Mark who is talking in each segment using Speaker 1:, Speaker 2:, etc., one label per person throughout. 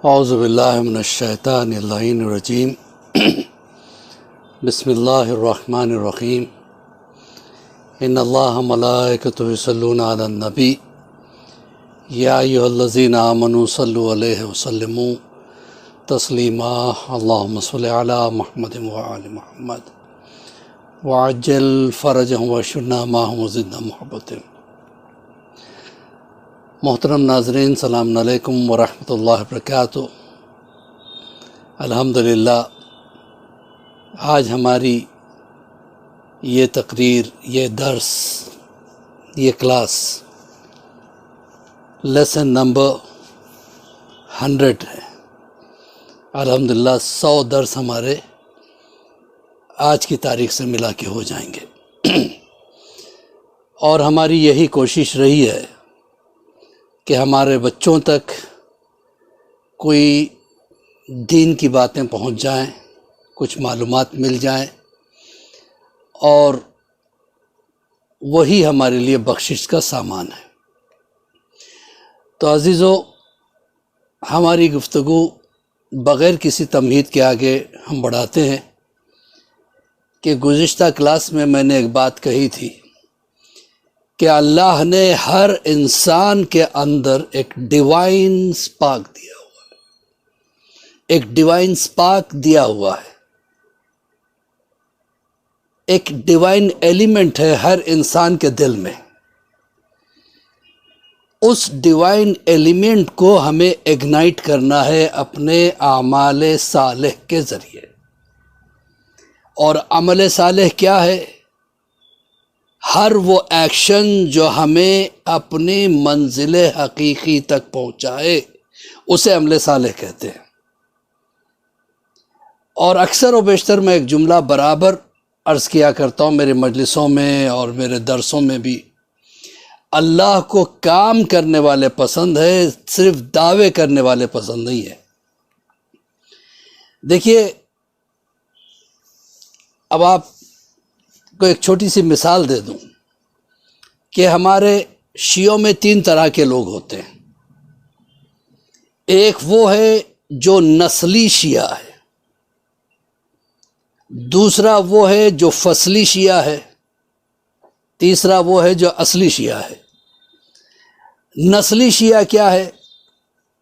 Speaker 1: اعوذ باللہ من الشیطان اللعین الرجیم بسم اللہ الرحمن الرحیم ان اللہ ملائکتہ یصلون علی النبی یا ایھا الذین آمنوا صلوا علیہ وسلموا تسلیما اللہم صل علی محمد وعلی محمد وعجل فرجہم واشرنا معہم وزدنا محبتہم۔ محترم ناظرین، السلام علیکم ورحمۃ اللہ وبرکاتہ۔ الحمدللہ آج ہماری یہ تقریر، یہ درس، یہ کلاس لیسن نمبر 100 ہے۔ الحمدللہ 100 درس ہمارے آج کی تاریخ سے ملا کے ہو جائیں گے اور ہماری یہی کوشش رہی ہے کہ ہمارے بچوں تک کوئی دین کی باتیں پہنچ جائیں، کچھ معلومات مل جائیں، اور وہی ہمارے لیے بخشش کا سامان ہے۔ تو عزیزو، ہماری گفتگو بغیر کسی تمہید کے آگے ہم بڑھاتے ہیں کہ گزشتہ کلاس میں نے ایک بات کہی تھی کہ اللہ نے ہر انسان کے اندر ایک ڈیوائن سپارک دیا ہوا ہے، ایک ڈیوائن سپارک دیا ہوا ہے، ایک ڈیوائن ایلیمنٹ ہے ہر انسان کے دل میں۔ اس ڈیوائن ایلیمنٹ کو ہمیں اگنائٹ کرنا ہے اپنے اعمال صالح کے ذریعے۔ اور عمل صالح کیا ہے؟ ہر وہ ایکشن جو ہمیں اپنی منزل حقیقی تک پہنچائے اسے عمل صالح کہتے ہیں۔ اور اکثر و بیشتر میں ایک جملہ برابر عرض کیا کرتا ہوں میرے مجلسوں میں اور میرے درسوں میں بھی، اللہ کو کام کرنے والے پسند ہے، صرف دعوے کرنے والے پسند نہیں ہے۔ دیکھیے، اب آپ کو ایک چھوٹی سی مثال دے دوں کہ ہمارے شیعوں میں 3 طرح کے لوگ ہوتے ہیں۔ ایک وہ ہے جو نسلی شیعہ ہے، دوسرا وہ ہے جو فصلی شیعہ ہے، تیسرا وہ ہے جو اصلی شیعہ ہے۔ نسلی شیعہ کیا ہے؟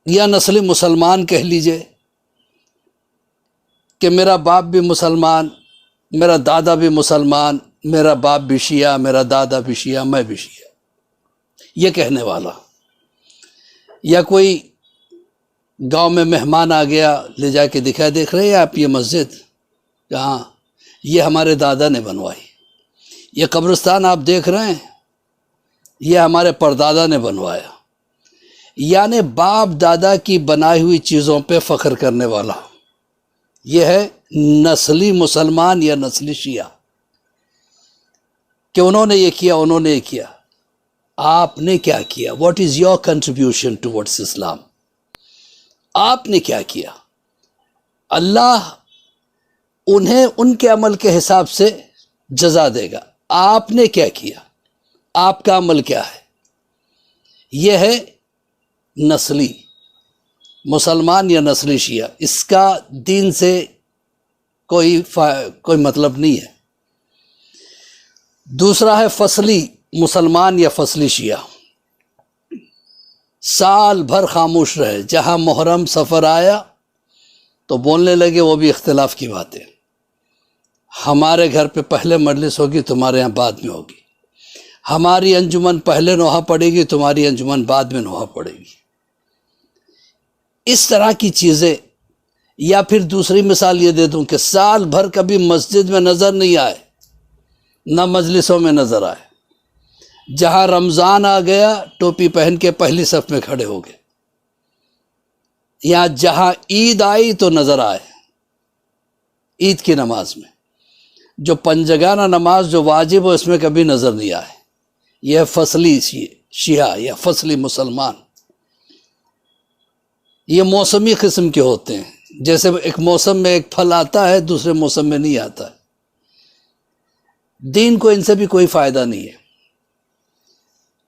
Speaker 1: یا نسلی مسلمان کہہ لیجئے کہ میرا باپ بھی مسلمان، میرا دادا بھی مسلمان، میرا باپ بھی شیعہ، میرا دادا بھی شیعہ، میں بھی شیعہ، یہ کہنے والا۔ یا کوئی گاؤں میں مہمان آ گیا، لے جا کے دکھا، دیکھ رہے ہیں آپ یہ مسجد؟ کہاں؟ یہ ہمارے دادا نے بنوائی۔ یہ قبرستان آپ دیکھ رہے ہیں؟ یہ ہمارے پردادا نے بنوایا۔ یعنی باپ دادا کی بنائی ہوئی چیزوں پہ فخر کرنے والا، یہ ہے نسلی مسلمان یا نسلی شیعہ، کہ انہوں نے یہ کیا، انہوں نے یہ کیا۔ آپ نے کیا کیا؟ What is your contribution towards Islam? آپ نے کیا کیا؟ اللہ انہیں ان کے عمل کے حساب سے جزا دے گا۔ آپ نے کیا کیا؟ آپ کا عمل کیا ہے؟ یہ ہے نسلی مسلمان یا نسلی شیعہ۔ اس کا دین سے کوئی مطلب نہیں ہے۔ دوسرا ہے فصلی مسلمان یا فصلی شیعہ، سال بھر خاموش رہے، جہاں محرم سفر آیا تو بولنے لگے، وہ بھی اختلاف کی باتیں۔ ہمارے گھر پہ پہلے مجلس ہوگی، تمہارے یہاں بعد میں ہوگی۔ ہماری انجمن پہلے نوحہ پڑے گی، تمہاری انجمن بعد میں نوحہ پڑے گی۔ اس طرح کی چیزیں۔ یا پھر دوسری مثال یہ دے دوں کہ سال بھر کبھی مسجد میں نظر نہیں آئے، نہ مجلسوں میں نظر آئے، جہاں رمضان آ گیا ٹوپی پہن کے پہلی صف میں کھڑے ہو گئے، یا جہاں عید آئی تو نظر آئے عید کی نماز میں۔ جو پنجگانہ نماز جو واجب ہو اس میں کبھی نظر نہیں آئے۔ یہ فصلی شیعہ یا فصلی مسلمان۔ یہ موسمی قسم کے ہوتے ہیں، جیسے ایک موسم میں ایک پھل آتا ہے، دوسرے موسم میں نہیں آتا ہے۔ دین کو ان سے بھی کوئی فائدہ نہیں ہے۔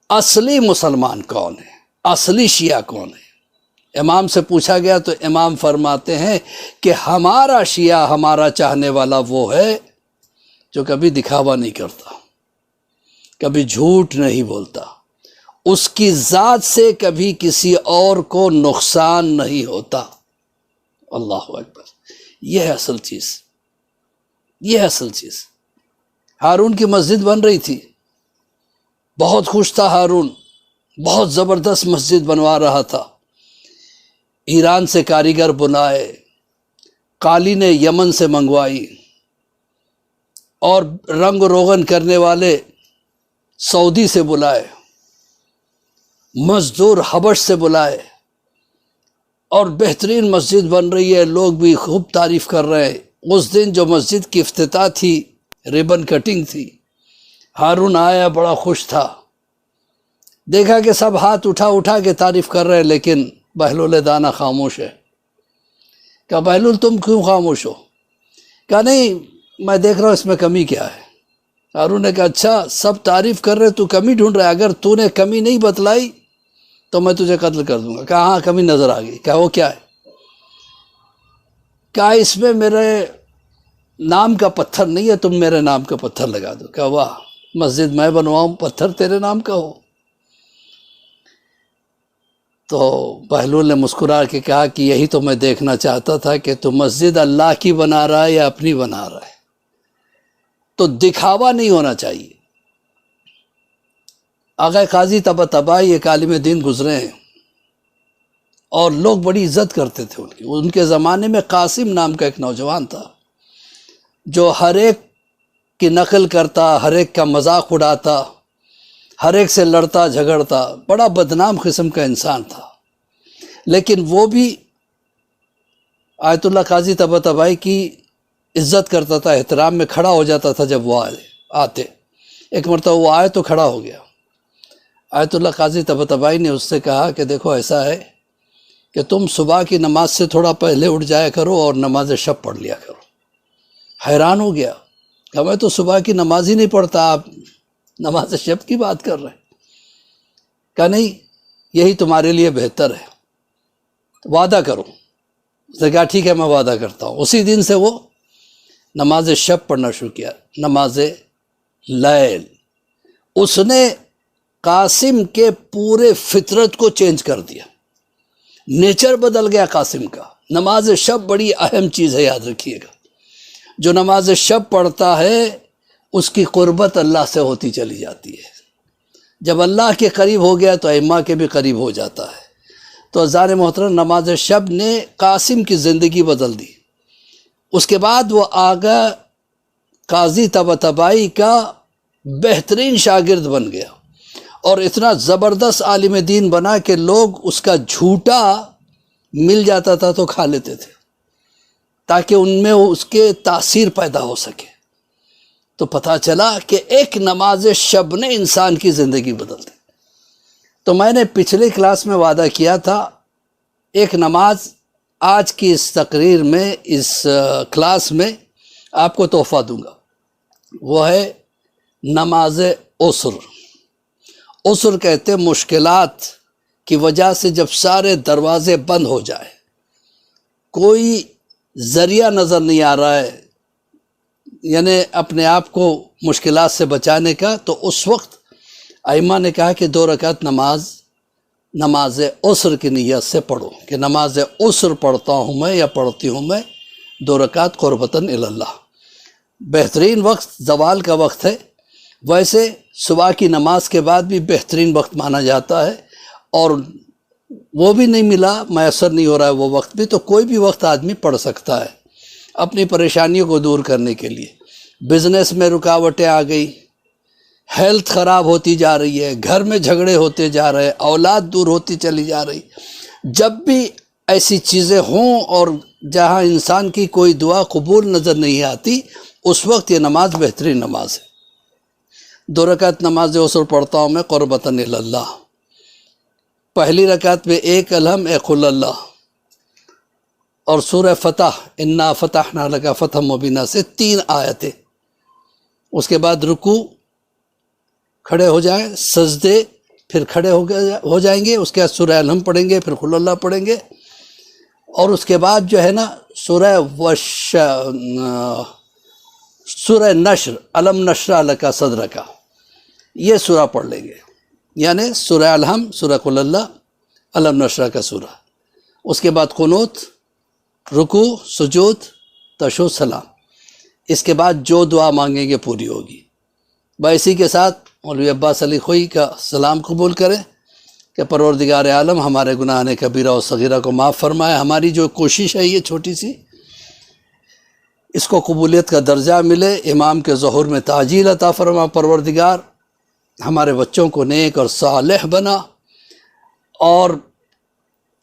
Speaker 1: اصلی مسلمان کون ہے؟ اصلی شیعہ کون ہے؟ امام سے پوچھا گیا تو امام فرماتے ہیں کہ ہمارا شیعہ، ہمارا چاہنے والا وہ ہے جو کبھی دکھاوا نہیں کرتا، کبھی جھوٹ نہیں بولتا، اس کی ذات سے کبھی کسی اور کو نقصان نہیں ہوتا۔ اللہ اکبر، یہ ہے اصل چیز، یہ ہے اصل چیز۔ ہارون کی مسجد بن رہی تھی، بہت خوش تھا ہارون، بہت زبردست مسجد بنوا رہا تھا، ایران سے کاریگر بلائے، قالینیں یمن سے منگوائی، اور رنگ و روغن کرنے والے سعودی سے بلائے، مزدور حبش سے بلائے، اور بہترین مسجد بن رہی ہے، لوگ بھی خوب تعریف کر رہے ہیں۔ اس دن جو مسجد کی افتتاح تھی، ریبن کٹنگ تھی، ہارون آیا، بڑا خوش تھا، دیکھا کہ سب ہاتھ اٹھا اٹھا کے تعریف کر رہے ہیں، لیکن بہلول دانا خاموش ہے۔ کہا بہلول تم کیوں خاموش ہو؟ کہا نہیں، میں دیکھ رہا ہوں اس میں کمی کیا ہے۔ ہارون نے کہا اچھا، سب تعریف کر رہے تو کمی ڈھونڈ رہا ہے، اگر تو نے کمی نہیں بتلائی تو میں تجھے قتل کر دوں گا۔ کہا ہاں کمی نظر آ گئی۔ کہا وہ کیا ہے؟ کہا اس میں میرے نام کا پتھر نہیں ہے، تم میرے نام کا پتھر لگا دو۔ کہا واہ، مسجد میں بنواؤں، پتھر تیرے نام کا ہو؟ تو بہلول نے مسکرا کے کہا کہ یہی تو میں دیکھنا چاہتا تھا کہ تو مسجد اللہ کی بنا رہا ہے یا اپنی بنا رہا ہے، تو دکھاوا نہیں ہونا چاہیے۔ آغا قاضی طباطبائی ایک عالم دین گزرے ہیں، اور لوگ بڑی عزت کرتے تھے ان کی۔ ان کے زمانے میں قاسم نام کا ایک نوجوان تھا جو ہر ایک کی نقل کرتا، ہر ایک کا مذاق اڑاتا، ہر ایک سے لڑتا جھگڑتا، بڑا بدنام قسم کا انسان تھا، لیکن وہ بھی آیت اللہ قاضی طباطبائی کی عزت کرتا تھا، احترام میں کھڑا ہو جاتا تھا جب وہ آتے۔ ایک مرتبہ وہ آئے تو کھڑا ہو گیا۔ آیت اللہ قاضی طباطبائی نے اس سے کہا کہ دیکھو ایسا ہے کہ تم صبح کی نماز سے تھوڑا پہلے اٹھ جایا کرو اور نماز شب پڑھ لیا کرو۔ حیران ہو گیا کہ میں تو صبح کی نماز ہی نہیں پڑھتا، آپ نماز شب کی بات کر رہے ہیں۔ کہا نہیں، یہی تمہارے لیے بہتر ہے، وعدہ کرو۔ اس نے کہا ٹھیک ہے میں وعدہ کرتا ہوں۔ اسی دن سے وہ نماز شب پڑھنا شروع کیا، نماز لیل۔ اس نے قاسم کے پورے فطرت کو چینج کر دیا، نیچر بدل گیا قاسم کا۔ نماز شب بڑی اہم چیز ہے، یاد رکھیے گا۔ جو نماز شب پڑھتا ہے اس کی قربت اللہ سے ہوتی چلی جاتی ہے۔ جب اللہ کے قریب ہو گیا تو ائمہ کے بھی قریب ہو جاتا ہے۔ تو عزیزان محترم، نماز شب نے قاسم کی زندگی بدل دی۔ اس کے بعد وہ آغا قاضی طباطبائی کا بہترین شاگرد بن گیا، اور اتنا زبردست عالم دین بنا کہ لوگ اس کا جھوٹا مل جاتا تھا تو کھا لیتے تھے، تاکہ ان میں اس کے تاثیر پیدا ہو سکے۔ تو پتہ چلا کہ ایک نماز شب نے انسان کی زندگی بدل دی۔ تو میں نے پچھلے کلاس میں وعدہ کیا تھا، ایک نماز آج کی اس تقریر میں، اس کلاس میں آپ کو تحفہ دوں گا، وہ ہے نماز عسر۔ عسر کہتے ہیں مشکلات کی وجہ سے جب سارے دروازے بند ہو جائے، کوئی ذریعہ نظر نہیں آ رہا ہے، یعنی اپنے آپ کو مشکلات سے بچانے کا، تو اس وقت ائمہ نے کہا کہ 2 رکعت نماز عسر کی نیت سے پڑھو، کہ نماز عسر پڑھتا ہوں میں یا پڑھتی ہوں میں 2 رکعت قربتاً اللہ۔ بہترین وقت زوال کا وقت ہے، ویسے صبح کی نماز کے بعد بھی بہترین وقت مانا جاتا ہے، اور وہ بھی نہیں ملا، میسر نہیں ہو رہا ہے وہ وقت بھی، تو کوئی بھی وقت آدمی پڑھ سکتا ہے اپنی پریشانیوں کو دور کرنے کے لیے۔ بزنس میں رکاوٹیں آ گئی، ہیلتھ خراب ہوتی جا رہی ہے، گھر میں جھگڑے ہوتے جا رہے، اولاد دور ہوتی چلی جا رہی، جب بھی ایسی چیزیں ہوں اور جہاں انسان کی کوئی دعا قبول نظر نہیں آتی، اس وقت یہ نماز بہترین نماز ہے۔ 2 رکعت نماز عسر پڑھتا ہوں میں قربتاً اللہ۔ پہلی رکعت میں 1 الحم 1 قل اللہ، اور سورہ فتح انا فتحنا لک فتحا مبینا سے 3 آیتیں۔ اس کے بعد رکوع، کھڑے ہو جائیں، سجدے پھر کھڑے ہو جائیں گے، اس کے بعد سورہ الحم پڑھیں گے، پھر قل اللہ پڑھیں گے، اور اس کے بعد جو ہے نا سورہ نشر، علم نشرح لک صدرک، یہ سورہ پڑھ لیں گے، یعنی سورہ الحم، سورہ قل اللہ، علم نشرح کا سورہ، اس کے بعد قنوت، رکوع، سجود، تشہد، سلام، اس کے بعد جو دعا مانگیں گے پوری ہوگی۔ اسی کے ساتھ مولوی عباس علی خوئی کا سلام قبول کریں کہ پروردگار عالم ہمارے گناہ کبیرہ و صغیرہ کو معاف فرمائے، ہماری جو کوشش ہے یہ چھوٹی سی، اس کو قبولیت کا درجہ ملے، امام کے ظہور میں تعجیل عطا فرما پروردگار، ہمارے بچوں کو نیک اور صالح بنا، اور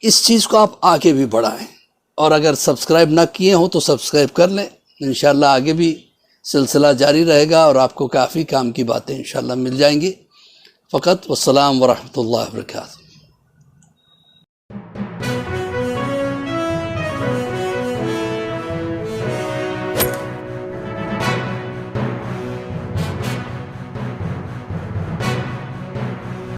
Speaker 1: اس چیز کو آپ آگے بھی بڑھائیں، اور اگر سبسکرائب نہ کیے ہوں تو سبسکرائب کر لیں، انشاءاللہ آگے بھی سلسلہ جاری رہے گا اور آپ کو کافی کام کی باتیں انشاءاللہ مل جائیں گی۔ فقط والسلام ورحمۃ اللہ وبرکاتہ۔